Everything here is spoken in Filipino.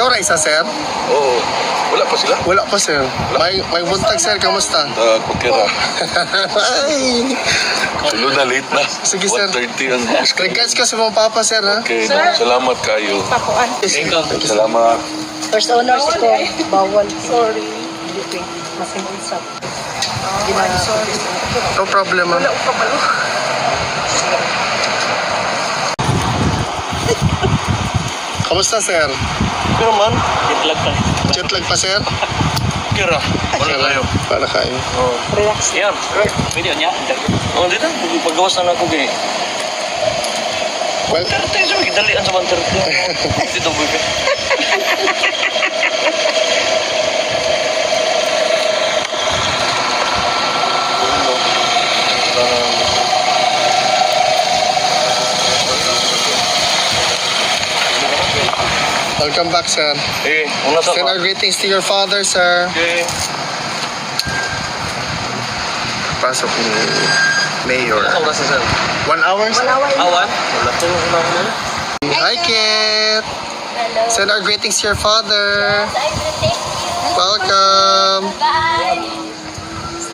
Ikaw na isa, sir? Oo. Wala pa sila? Wala pa, sir. May buntag, sir. Kamusta? Kukira. Ay! Tulo na, late na. Sige, sir. 1:30 ang Regards ka sa mga papa, sir, ha? Okay, salamat kayo. Pakuan. Salamat. First owner si ko, bawal. Sorry. Hindi masing-usap. Sorry. No problem, ma'am. Kamusta, sir? Pero man, Jet lag pa, sir? kira. Wala kayo. Para kayo. Relax. Yan, video niya. Oh, dito, paggawas na ako kay. Well, Pero tayo sa dalian sa banter. Dito boy ka. welcome back, sir. Eh, una sa Send our greetings to your father, sir. Okay. Pasok ni Mayor. Ano oras na sir? 1 hour, sir? Awan? Wala ko na. Hi, Kit. Send our greetings to your father. I will take you. Welcome. Bye.